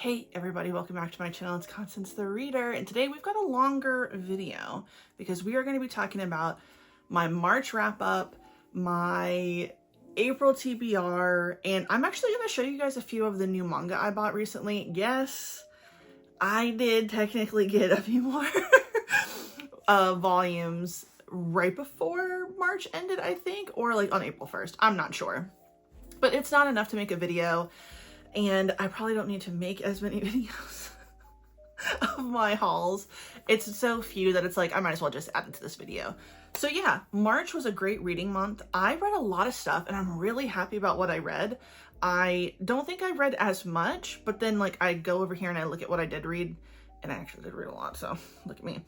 Hey everybody, welcome back to my channel. It's Constance the Reader, and today we've got a longer video because we are going to be talking about my March wrap up, my April TBR, and I'm actually going to show you guys a few of the new manga I bought recently. Yes, I did technically get a few more volumes right before March ended, I think, or like on April 1st. I'm not sure, but it's not enough to make a video. And I probably don't need to make as many videos of my hauls. It's so few that it's like, I might as well just add it to this video. So yeah, March was a great reading month. I read a lot of stuff and I'm really happy about what I read. I don't think I read as much, but then like I go over here and I look at what I did read, and I actually did read a lot, so look at me.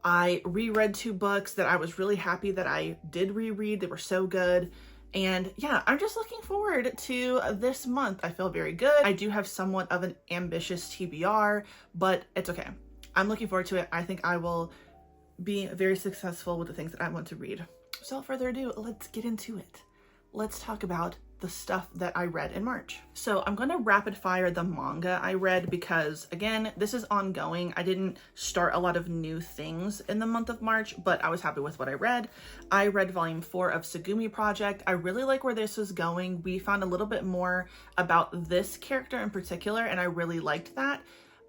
I reread 2 books that I was really happy that I did reread. They were so good. And yeah, I'm just looking forward to this month. I feel very good. I do have somewhat of an ambitious TBR, but it's okay. I'm looking forward to it. I think I will be very successful with the things that I want to read. So without further ado, let's get into it. Let's talk about the stuff that I read in March. So I'm going to rapid fire the manga I read because, again, this is ongoing. I didn't start a lot of new things in the month of March, but I was happy with what I read. I read volume 4 of Tsugumi Project. I really like where this was going. We found a little bit more about this character in particular, and I really liked that.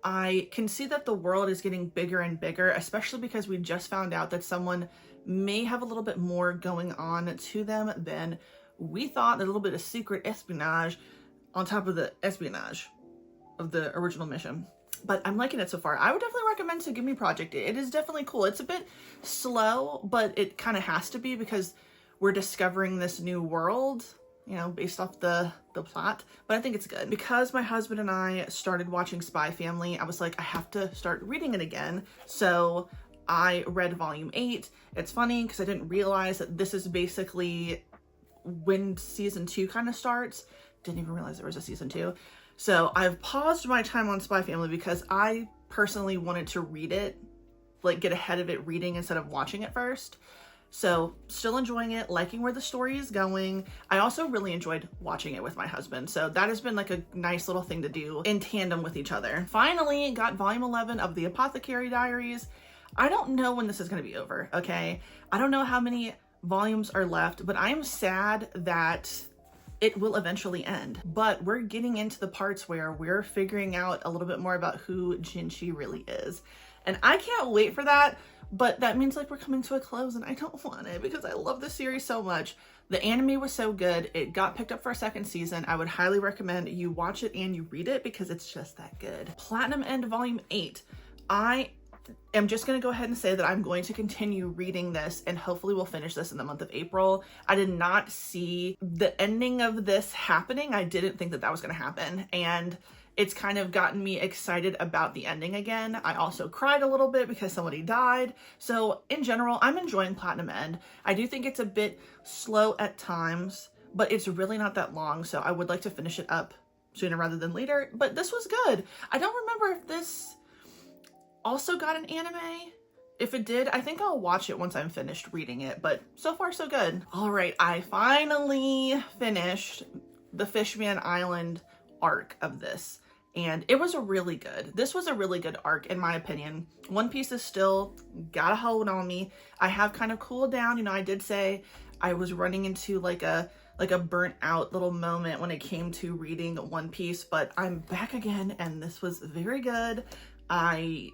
I can see that the world is getting bigger and bigger, especially because we just found out that someone may have a little bit more going on to them than we thought. There's a little bit of secret espionage on top of the espionage of the original mission. But I'm liking it so far. I would definitely recommend Tsugumi Project. It is definitely cool. It's a bit slow, but it kind of has to be because we're discovering this new world, you know, based off the plot. But I think it's good. Because my husband and I started watching Spy Family, I was like, I have to start reading it again. So I read volume 8. It's funny because I didn't realize that this is basically when season 2 kind of starts. Didn't even realize there was a season 2. So I've paused my time on Spy Family because I personally wanted to read it, like get ahead of it reading instead of watching it first. So still enjoying it, liking where the story is going. I also really enjoyed watching it with my husband. So that has been like a nice little thing to do in tandem with each other. Finally got volume 11 of the Apothecary Diaries. I don't know when this is going to be over, okay? I don't know how many volumes are left, but I'm sad that it will eventually end. But we're getting into the parts where we're figuring out a little bit more about who Jinchi really is. And I can't wait for that, but that means like we're coming to a close and I don't want it because I love this series so much. The anime was so good. It got picked up for a 2nd season. I would highly recommend you watch it and you read it because it's just that good. Platinum End Volume 8. I'm just going to go ahead and say that I'm going to continue reading this and hopefully we'll finish this in the month of April. I did not see the ending of this happening. I didn't think that that was going to happen, and it's kind of gotten me excited about the ending again. I also cried a little bit because somebody died. So in general, I'm enjoying Platinum End. I do think it's a bit slow at times, but it's really not that long. So I would like to finish it up sooner rather than later, but this was good. I don't remember if this also got an anime. If it did, I think I'll watch it once I'm finished reading it, but so far so good. All right, I finally finished the Fishman Island arc of this, and it was really good. This was a really good arc in my opinion. One Piece is still got a hold on me. I have kind of cooled down. You know, I did say I was running into like a burnt out little moment when it came to reading One Piece, but I'm back again and this was very good. I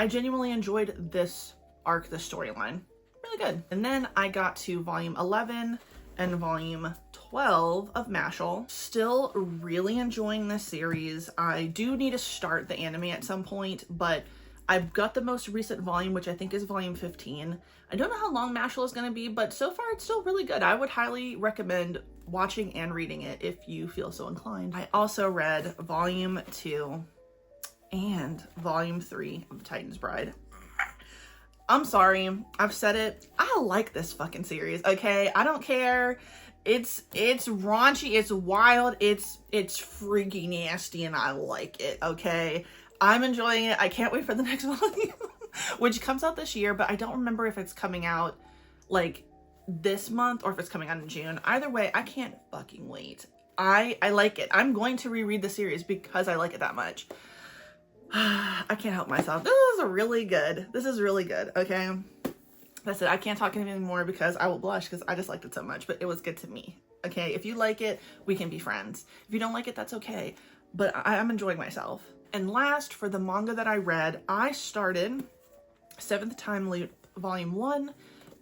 genuinely enjoyed this arc, this storyline. Really good. And then I got to volume 11 and volume 12 of Mashal. Still really enjoying this series. I do need to start the anime at some point, but I've got the most recent volume, which I think is volume 15. I don't know how long Mashal is going to be, but so far it's still really good. I would highly recommend watching and reading it if you feel so inclined. I also read volume 2 and volume 3 of Titan's Bride. I'm sorry, I've said it. I like this fucking series, okay? I don't care. It's raunchy, it's wild, it's freaky nasty, and I like it, okay? I'm enjoying it. I can't wait for the next volume, which comes out this year, but I don't remember if it's coming out like this month or if it's coming out in June. Either way, I can't fucking wait. I like it. I'm going to reread the series because I like it that much. I can't help myself. This is really good. This is really good. Okay. That's it. I can't talk anything more because I will blush because I just liked it so much, but it was good to me. Okay. If you like it, we can be friends. If you don't like it, that's okay. But I'm enjoying myself. And last, for the manga that I read, I started Seventh Time Loop Volume 1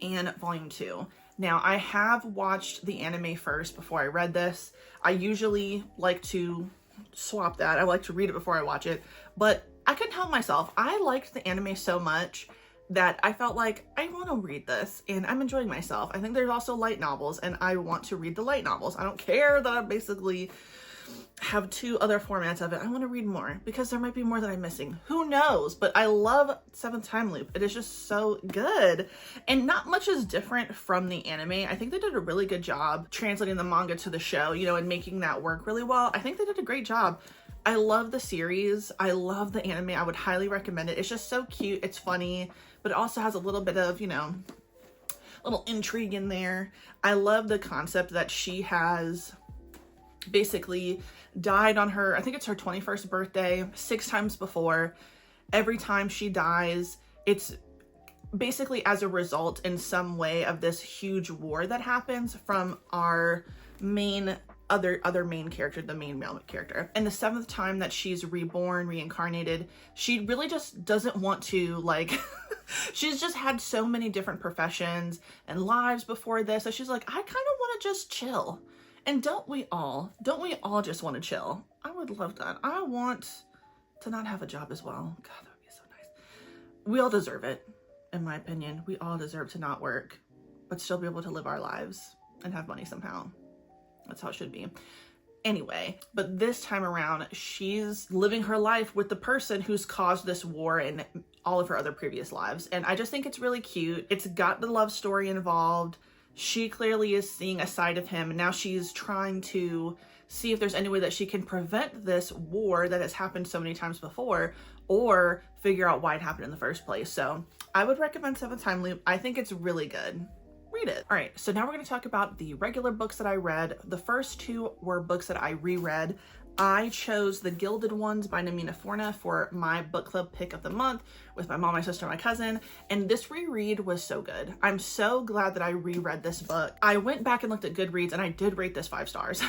and Volume 2. Now, I have watched the anime first before I read this. I usually like to swap that. I like to read it before I watch it, but I couldn't help myself. I liked the anime so much that I felt like I want to read this and I'm enjoying myself. I think there's also light novels and I want to read the light novels. I don't care that I basically have 2 other formats of it. I want to read more because there might be more that I'm missing. Who knows? But I love Seventh Time Loop. It is just so good. And not much is different from the anime. I think they did a really good job translating the manga to the show, you know, and making that work really well. I think they did a great job. I love the series. I love the anime. I would highly recommend it. It's just so cute. It's funny, but it also has a little bit of, you know, little intrigue in there. I love the concept that she has basically died on her, I think it's her 21st birthday, 6 times before. Every time she dies, it's basically as a result in some way of this huge war that happens from our main other main character, the main male character. And the 7th time that she's reborn, reincarnated, she really just doesn't want to, like, she's just had so many different professions and lives before this, so she's like, I kind of want to just chill. And don't we all just want to chill? I would love that. I want to not have a job as well. God, that would be so nice. We all deserve it, in my opinion. We all deserve to not work, but still be able to live our lives and have money somehow. That's how it should be. Anyway, but this time around, she's living her life with the person who's caused this war in all of her other previous lives. And I just think it's really cute. It's got the love story involved. She clearly is seeing a side of him, and now she's trying to see if there's any way that she can prevent this war that has happened so many times before, or figure out why it happened in the first place. So I would recommend Seventh Time Loop. I think it's really good. Read it. All right, so now we're going to talk about the regular books that I read. The first 2 were books that I reread. I chose The Gilded Ones by Namina Forna for my book club pick of the month with my mom, my sister, and my cousin. And this reread was so good. I'm so glad that I reread this book. I went back and looked at Goodreads and I did rate this 5 stars.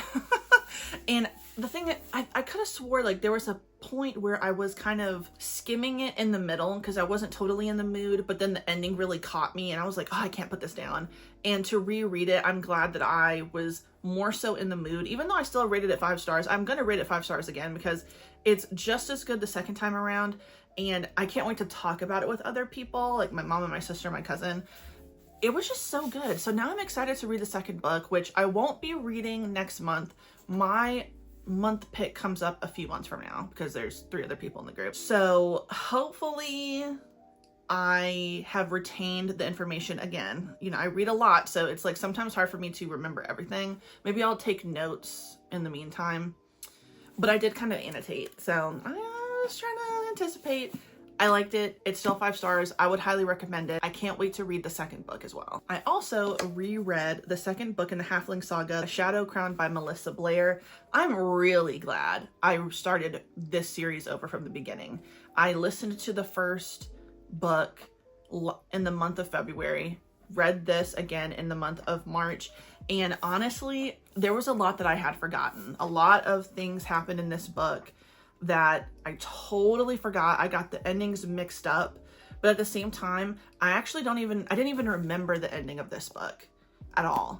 And the thing that I could have swore like there was a point where I was kind of skimming it in the middle because I wasn't totally in the mood, but then the ending really caught me and I was like, oh, I can't put this down. And to reread it, I'm glad that I was more so in the mood. Even though I still rated it 5 stars, I'm gonna rate it 5 stars again because it's just as good the second time around. And I can't wait to talk about it with other people, like my mom and my sister, my cousin. It was just so good. So now I'm excited to read the second book, which I won't be reading next month. My month pick comes up a few months from now because there's 3 other people in the group. So hopefully I have retained the information again. You know, I read a lot, so it's like sometimes hard for me to remember everything. Maybe I'll take notes in the meantime, but I did kind of annotate. So I was trying to anticipate. I liked it. It's still 5 stars. I would highly recommend it. I can't wait to read the second book as well. I also reread the second book in the Halfling Saga, Shadow Crown by Melissa Blair. I'm really glad I started this series over from the beginning. I listened to the first book in the month of February, read this again in the month of March, and honestly, there was a lot that I had forgotten. A lot of things happened in this book that I totally forgot. I got the endings mixed up, but at the same time, I didn't even remember the ending of this book at all,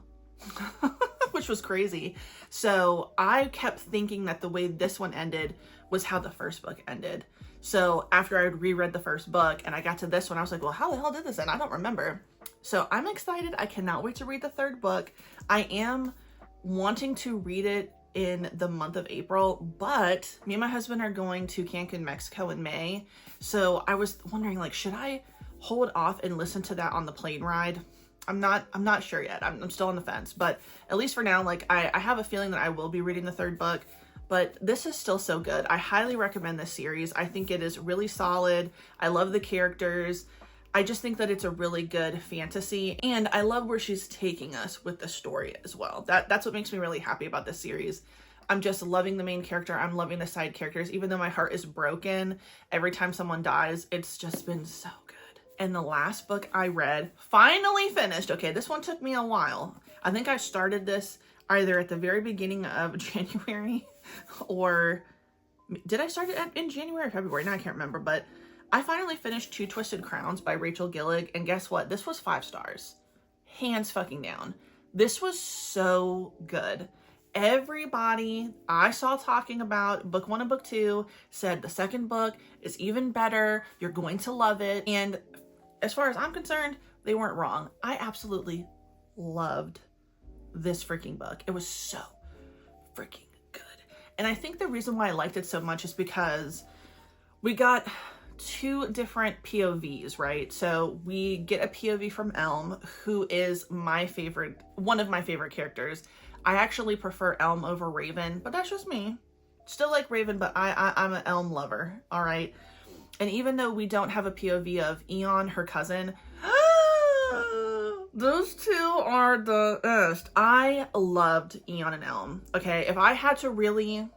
which was crazy. So I kept thinking that the way this one ended was how the first book ended. So after I reread the first book and I got to this one, I was like, well, how the hell did this end? I don't remember. So I'm excited. I cannot wait to read the third book. I am wanting to read it in the month of April, but me and my husband are going to Cancun, Mexico in May. So I was wondering, like, should I hold off and listen to that on the plane ride? I'm not sure yet. I'm still on the fence, but at least for now, like, I have a feeling that I will be reading the third book, but this is still so good. I highly recommend this series. I think it is really solid. I love the characters. I just think that it's a really good fantasy, and I love where she's taking us with the story as well. That's what makes me really happy about this series. I'm just loving the main character. I'm loving the side characters. Even though my heart is broken every time someone dies, it's just been so good. And the last book I read, finally finished. Okay, this one took me a while. I think I started this either at the very beginning of January or did I start it in January or February? Now I can't remember, but I finally finished Two Twisted Crowns by Rachel Gillig, and guess what? This was 5 stars. Hands fucking down. This was so good. Everybody I saw talking about book 1 and book 2 said the second book is even better. You're going to love it. And as far as I'm concerned, they weren't wrong. I absolutely loved this freaking book. It was so freaking good. And I think the reason why I liked it so much is because we got 2 different POVs, right? So we get a POV from Elm, who is one of my favorite characters. I actually prefer Elm over Raven, but that's just me. Still like Raven, but I'm an Elm lover, all right? And even though we don't have a POV of Eon, her cousin, those 2 are the best. I loved Eon and Elm, okay? If I had to really,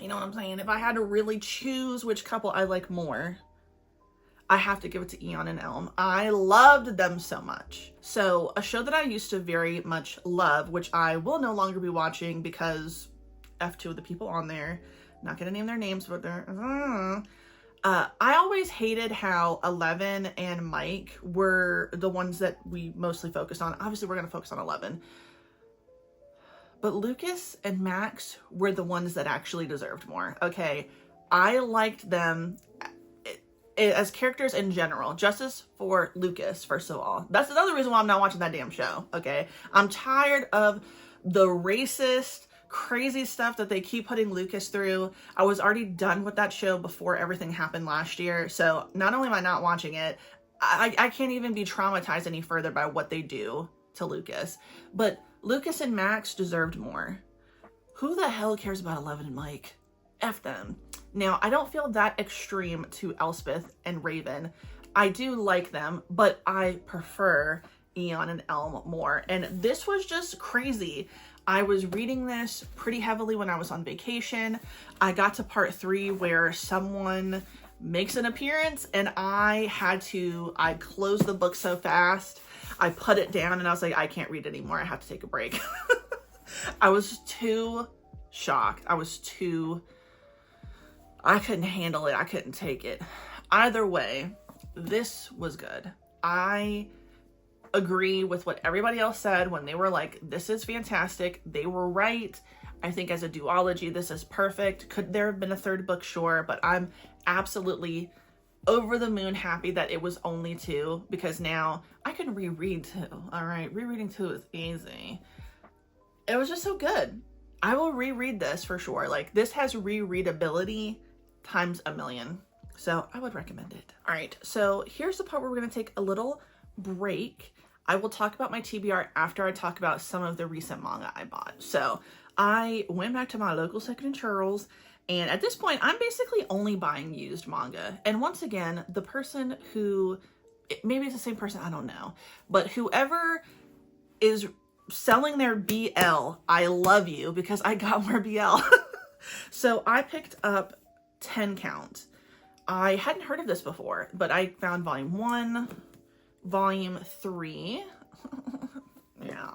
you know what I'm saying? If I had to really choose which couple I like more, I have to give it to Eon and Elm. I loved them so much. So a show that I used to very much love, which I will no longer be watching because F2 of the people on there, not gonna name their names, but they're, I always hated how Eleven and Mike were the ones that we mostly focused on. Obviously we're gonna focus on 11. But Lucas and Max were the ones that actually deserved more, okay? I liked them as characters in general. Justice for Lucas, first of all. That's another reason why I'm not watching that damn show, okay? I'm tired of the racist, crazy stuff that they keep putting Lucas through. I was already done with that show before everything happened last year, so not only am I not watching it, I can't even be traumatized any further by what they do to Lucas. But Lucas and Max deserved more. Who the hell cares about Eleven and Mike? F them. Now, I don't feel that extreme to Elspeth and Raven. I do like them, but I prefer Eon and Elm more. And this was just crazy. I was reading this pretty heavily when I was on vacation. I got to part 3 where someone makes an appearance and I closed the book so fast. I put it down and I was like, I can't read anymore. I have to take a break. I was too shocked. I couldn't handle it. I couldn't take it. Either way, this was good. I agree with what everybody else said when they were like, this is fantastic. They were right. I think as a duology, this is perfect. Could there have been a 3rd book? Sure, but I'm absolutely over the moon happy that it was only 2 because now I can reread 2. All right, rereading 2 is easy. It was just so good. I will reread this for sure. Like, this has rereadability times a million. So I would recommend it. All right, so here's the part where we're gonna take a little break. I will talk about my TBR after I talk about some of the recent manga I bought. So I went back to my local Second & Charles, and at this point, I'm basically only buying used manga. And once again, the person who, maybe it's the same person, I don't know, but whoever is selling their BL, I love you because I got more BL. So I picked up 10 Count. I hadn't heard of this before, but I found volume 1, volume 3, yeah,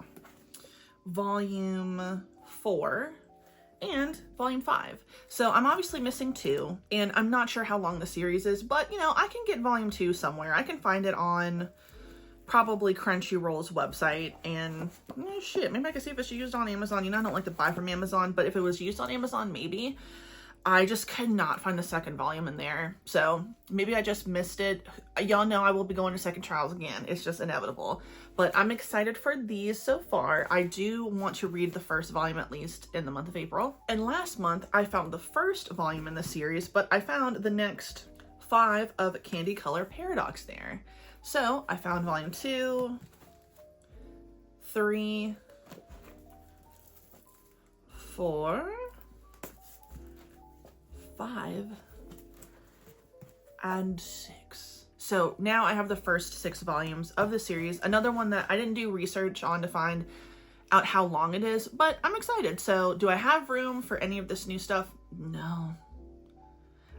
volume 4, and volume 5. So I'm obviously missing 2, and I'm not sure how long the series is, but you know, I can get volume 2 somewhere. I can find it on probably Crunchyroll's website, and shit, maybe I can see if it's used on Amazon. You know, I don't like to buy from Amazon, but if it was used on Amazon, maybe. I just could not find the 2nd volume in there, so maybe I just missed it. Y'all know I will be going to Second Trials again. It's just inevitable, but I'm excited for these so far. I do want to read the 1st volume at least in the month of April. And last month I found the 1st volume in the series, but I found the next 5 of Candy Color Paradox there. So I found volume 2, 3, 4, 5, and 6. So now I have the first 6 volumes of the series. Another one that I didn't do research on to find out how long it is, but I'm excited. So do I have room for any of this new stuff? No.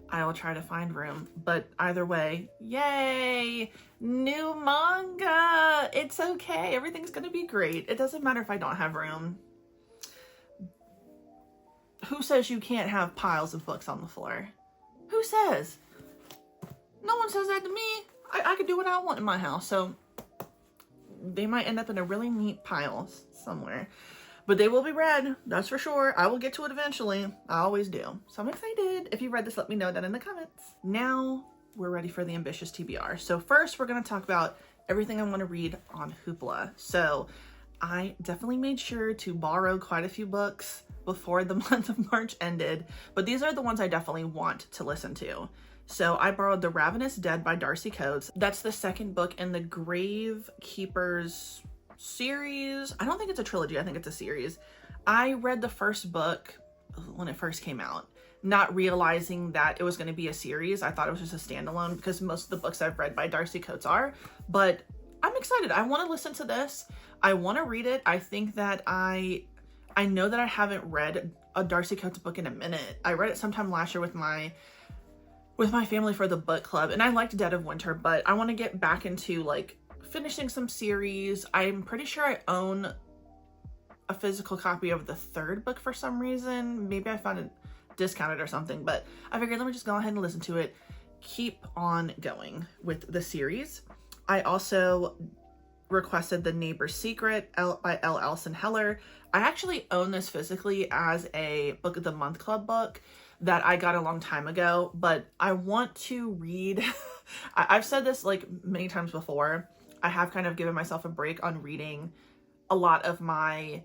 I will try to find room, but either way, yay, new manga. It's okay. Everything's gonna be great. It doesn't matter if I don't have room. Who says you can't have piles of books on the floor? Who says? No one says that to me. I can do what I want in my house, so they might end up in a really neat pile somewhere. But they will be read, that's for sure. I will get to it eventually. I always do. So I'm excited. If you read this, let me know that in the comments. Now we're ready for the ambitious TBR. So first, we're going to talk about everything I want to read on Hoopla. So I definitely made sure to borrow quite a few books before the month of March ended, but these are the ones I definitely want to listen to. So I borrowed The Ravenous Dead by Darcy Coates. That's the second book in the Grave Keepers series. I don't think it's a trilogy. I think it's a series. I read the first book when it first came out, not realizing that it was going to be a series. I thought it was just a standalone because most of the books I've read by Darcy Coates are, but I'm excited. I want to listen to this. I want to read it. I think that I know that I haven't read a Darcy Coates book in a minute. I read it sometime last year with my family for the book club, and I liked Dead of Winter, but I want to get back into like finishing some series. I'm pretty sure I own a physical copy of the third book for some reason. Maybe I found it discounted or something, but I figured let me just go ahead and listen to it. Keep on going with the series. I also requested The Neighbor's Secret by L. Alison Heller. I actually own this physically as a Book of the Month Club book that I got a long time ago, but I want to read. I've said this like many times before. I have kind of given myself a break on reading a lot of my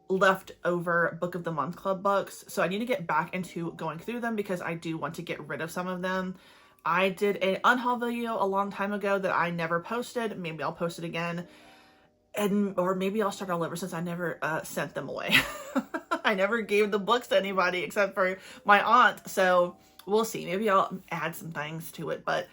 leftover Book of the Month Club books. So I need to get back into going through them because I do want to get rid of some of them. I did an unhaul video a long time ago that I never posted. Maybe I'll post it again. Or maybe I'll start all over since I never sent them away. I never gave the books to anybody except for my aunt. So we'll see. Maybe I'll add some things to it, but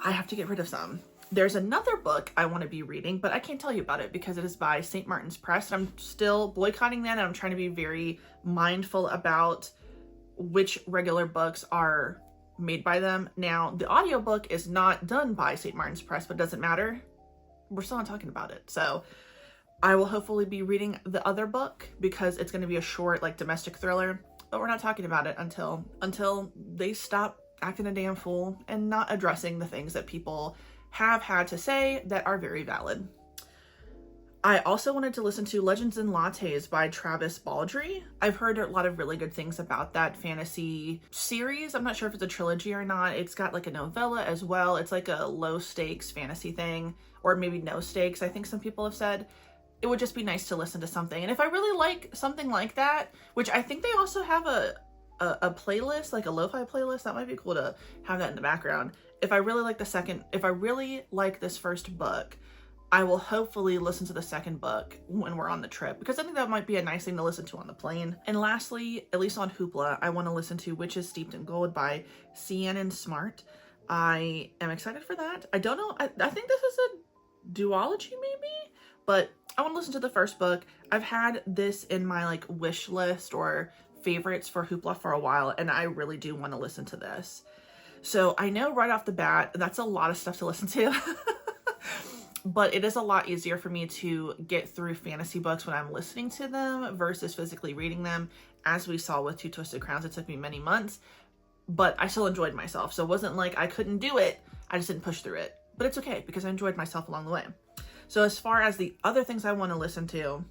I have to get rid of some. There's another book I want to be reading, but I can't tell you about it because it is by St. Martin's Press. And I'm still boycotting that, and I'm trying to be very mindful about which regular books are made by them. Now, the audiobook is not done by St. Martin's Press, but it doesn't matter. We're still not talking about it. So I will hopefully be reading the other book because it's going to be a short, like, domestic thriller, but we're not talking about it until they stop acting a damn fool and not addressing the things that people have had to say that are very valid. I also wanted to listen to Legends and Lattes by Travis Baldree. I've heard a lot of really good things about that fantasy series. I'm not sure if it's a trilogy or not. It's got like a novella as well. It's like a low stakes fantasy thing, or maybe no stakes, I think some people have said. It would just be nice to listen to something. And if I really like something like that, which I think they also have a playlist, like a lo-fi playlist, that might be cool to have that in the background. If I really like this first book, I will hopefully listen to the second book when we're on the trip, because I think that might be a nice thing to listen to on the plane. And lastly, at least on Hoopla, I want to listen to Witches Steeped in Gold by Cianan Smart. I am excited for that. I don't know, I think this is a duology maybe, but I want to listen to the first book. I've had this in my like wish list or favorites for Hoopla for a while, and I really do want to listen to this. So I know right off the bat, that's a lot of stuff to listen to. But it is a lot easier for me to get through fantasy books when I'm listening to them versus physically reading them. As we saw with Two Twisted Crowns, it took me many months, but I still enjoyed myself. So it wasn't like I couldn't do it. I just didn't push through it. But it's okay because I enjoyed myself along the way. So as far as the other things I want to listen to,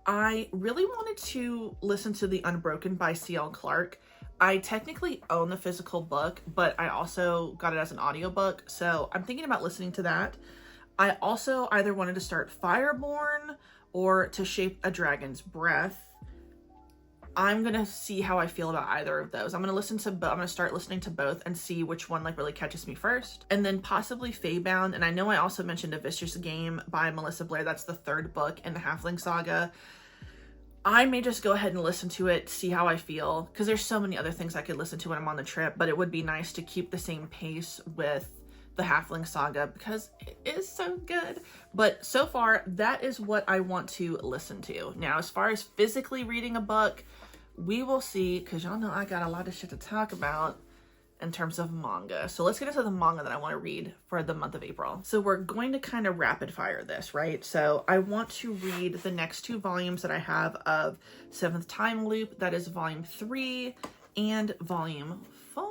I really wanted to listen to The Unbroken by C.L. Clark. I technically own the physical book, but I also got it as an audiobook. So I'm thinking about listening to that. I also either wanted to start Fireborn or To Shape a Dragon's Breath. I'm going to see how I feel about either of those. I'm going to start listening to both and see which one like really catches me first. And then possibly Feybound. And I know I also mentioned A Vicious Game by Melissa Blair. That's the third book in the Halfling saga. I may just go ahead and listen to it, see how I feel, because there's so many other things I could listen to when I'm on the trip, but it would be nice to keep the same pace with the Halfling Saga because it is so good. But so far, that is what I want to listen to. Now, as far as physically reading a book, we will see, because y'all know I got a lot of shit to talk about in terms of manga. So let's get into the manga that I want to read for the month of April. So we're going to kind of rapid fire this, right? So I want to read the next 2 volumes that I have of Seventh Time Loop. That is volume 3 and volume 4.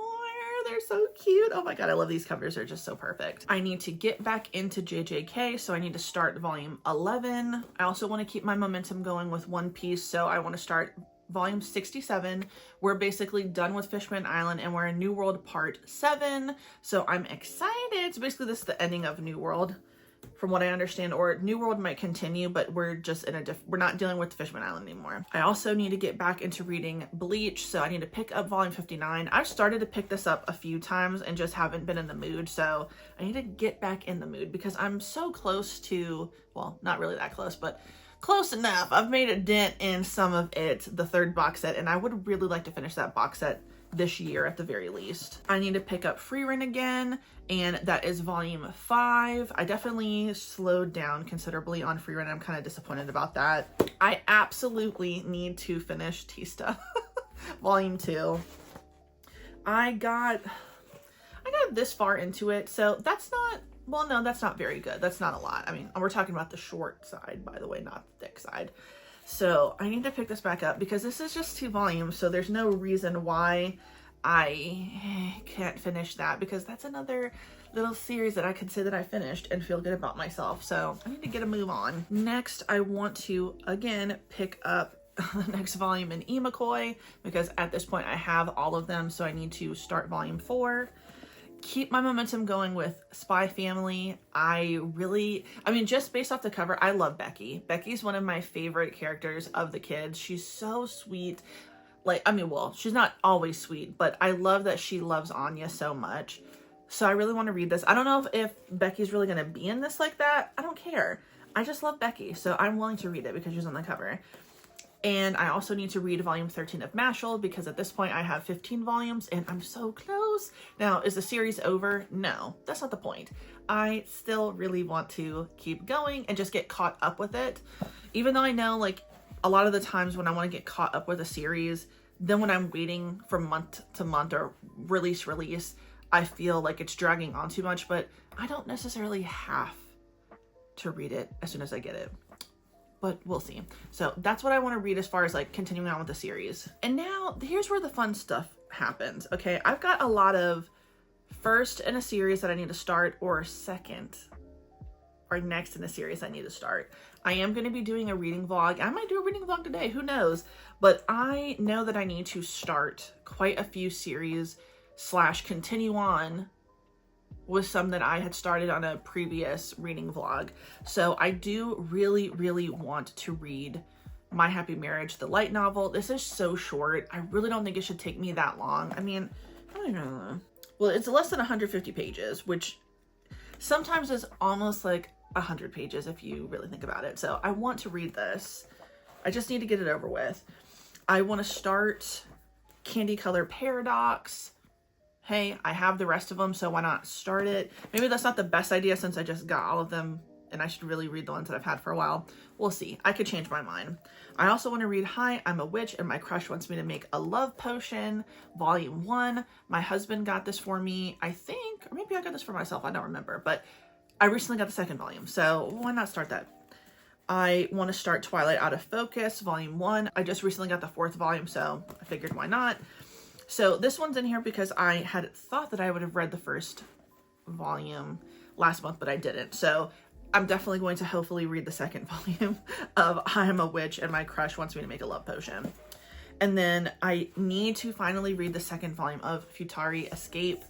They're so cute. Oh my God, I love these covers. They're just so perfect. I need to get back into JJK, so I need to start volume 11. I also want to keep my momentum going with One Piece, so I want to start volume 67. We're basically done with Fishman Island and we're in New World Part 7. So I'm excited. So basically this is the ending of New World from what I understand, or New World might continue, but we're just in we're not dealing with Fishman Island anymore. I also need to get back into reading Bleach. So I need to pick up volume 59. I've started to pick this up a few times and just haven't been in the mood. So I need to get back in the mood because I'm so close to, well, not really that close, but close enough. I've made a dent in some of it, the 3rd box set, and I would really like to finish that box set this year at the very least. I need to pick up Freerun again, and that is volume 5. I definitely slowed down considerably on Freerun. I'm kind of disappointed about that. I absolutely need to finish Tista volume 2. I got this far into it, so that's not, well, no, that's not very good. That's not a lot. I mean, we're talking about the short side, by the way, not the thick side. So I need to pick this back up because this is just 2 volumes. So there's no reason why I can't finish that, because that's another little series that I could say that I finished and feel good about myself. So I need to get a move on. Next, I want to, again, pick up the next volume in Imakoi because at this point I have all of them. So I need to start volume 4. Keep my momentum going with Spy Family. I mean, just based off the cover, I love Becky. Becky's one of my favorite characters of the kids. She's so sweet. Like, I mean, well, she's not always sweet, but I love that she loves Anya so much. So I really want to read this. I don't know if Becky's really going to be in this like that. I don't care. I just love Becky. So I'm willing to read it because she's on the cover. And I also need to read volume 13 of Mashal because at this point I have 15 volumes and I'm so close. Now, is the series over? No, that's not the point. I still really want to keep going and just get caught up with it. Even though I know, like, a lot of the times when I want to get caught up with a series, then when I'm waiting from month to month or release, I feel like it's dragging on too much, but I don't necessarily have to read it as soon as I get it. But we'll see. So that's what I want to read as far as like continuing on with the series. And now here's where the fun stuff happens. Okay, I've got a lot of first in a series that I need to start, or second or next in a series I need to start. I am going to be doing a reading vlog. I might do a reading vlog today, who knows? But I know that I need to start quite a few series / continue on with some that I had started on a previous reading vlog. So I do really want to read My Happy Marriage, the light novel. This is so short. I really don't think it should take me that long. I mean, I don't even know. Well, it's less than 150 pages, which sometimes is almost like 100 pages if you really think about it. So I want to read this. I just need to get it over with. I want to start Candy Color Paradox. Hey, I have the rest of them, so why not start it? Maybe that's not the best idea since I just got all of them and I should really read the ones that I've had for a while. We'll see. I could change my mind. I also want to read Hi, I'm a Witch and My Crush Wants Me to Make a Love Potion, Volume 1. My husband got this for me, I think, or maybe I got this for myself. I don't remember, but I recently got the 2nd volume, so why not start that? I want to start Twilight Out of Focus, Volume 1. I just recently got the 4th volume, so I figured why not? So this one's in here because I had thought that I would have read the 1st volume last month, but I didn't. So I'm definitely going to hopefully read the 2nd volume of I Am a Witch and My Crush Wants Me to Make a Love Potion. And then I need to finally read the 2nd volume of Futari Escape.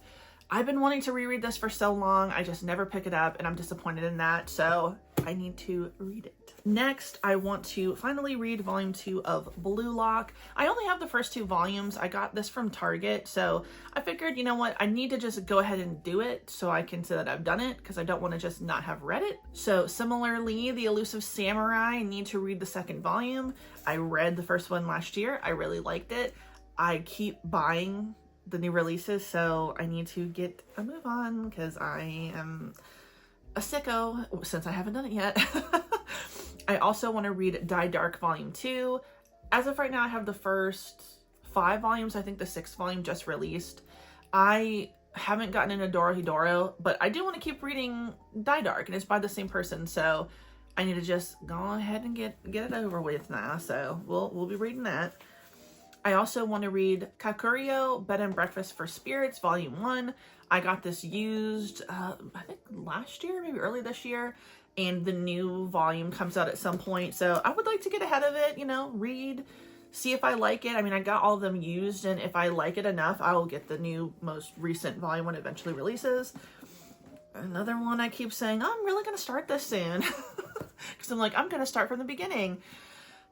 I've been wanting to reread this for so long. I just never pick it up and I'm disappointed in that. So I need to read it. Next, I want to finally read volume 2 of Blue Lock. I only have the first 2 volumes. I got this from Target. So I figured, you know what? I need to just go ahead and do it so I can say that I've done it because I don't want to just not have read it. So similarly, The Elusive Samurai, I need to read the 2nd volume. I read the first one last year. I really liked it. I keep buying the new releases, so I need to get a move on because I am a sicko since I haven't done it yet. I also want to read Die Dark Volume 2. As of right now, I have the first 5 volumes. I think the 6th volume just released. I haven't gotten into Dorohedoro, but I do want to keep reading Die Dark, and it's by the same person, so I need to just go ahead and get it over with now. So we'll be reading that. I also want to read Kakurio Bed and Breakfast for Spirits Volume 1. I got this used, I think last year, maybe early this year, and the new volume comes out at some point. So I would like to get ahead of it, you know, read, see if I like it. I mean, I got all of them used, and if I like it enough, I will get the new, most recent volume when it eventually releases. Another one I keep saying, oh, I'm really going to start this soon. Because I'm like, I'm going to start from the beginning.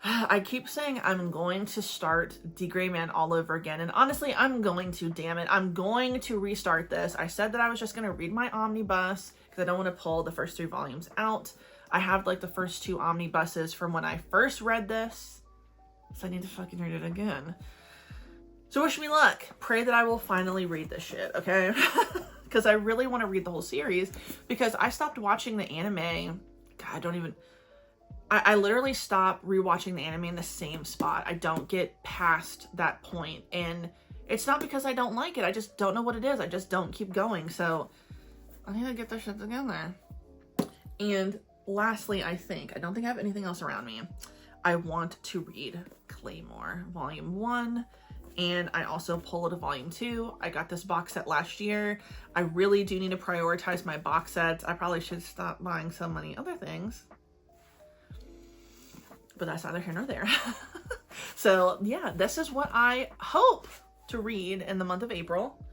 I keep saying I'm going to start D. Gray Man all over again. And honestly, I'm going to, damn it. I'm going to restart this. I said that I was just going to read my omnibus because I don't want to pull the first 3 volumes out. I have like the first 2 omnibuses from when I first read this. So I need to fucking read it again. So wish me luck. Pray that I will finally read this shit, okay? Because I really want to read the whole series because I stopped watching the anime. God, I don't even... I literally stop rewatching the anime in the same spot. I don't get past that point. And it's not because I don't like it. I just don't know what it is. I just don't keep going. So I need to get this shit together. And lastly, I don't think I have anything else around me. I want to read Claymore Volume 1. And I also pulled a Volume 2. I got this box set last year. I really do need to prioritize my box sets. I probably should stop buying so many other things. But that's neither here nor there. So yeah, this is what I hope to read in the month of April.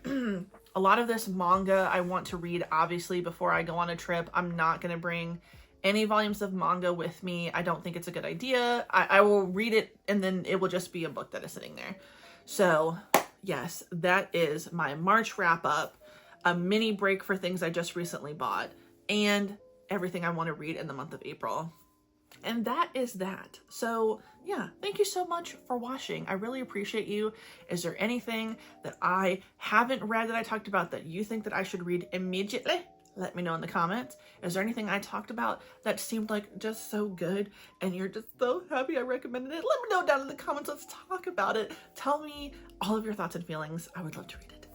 A lot of this manga I want to read, obviously, before I go on a trip. I'm not going to bring any volumes of manga with me. I don't think it's a good idea. I will read it, and then it will just be a book that is sitting there. So yes, that is my March wrap up, a mini break for things I just recently bought, and everything I want to read in the month of April. And that is that. So yeah, thank you so much for watching. I really appreciate you. Is there anything that I haven't read that I talked about that you think that I should read immediately? Let me know in the comments. Is there anything I talked about that seemed like just so good and you're just so happy I recommended it? Let me know down in the comments. Let's talk about it. Tell me all of your thoughts and feelings. I would love to read it.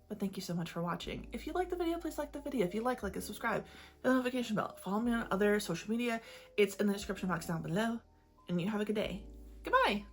But thank you so much for watching. If you like the video, please like the video. If you like and subscribe, the notification bell. Follow me on other social media. It's in the description box down below. And you have a good day. Goodbye.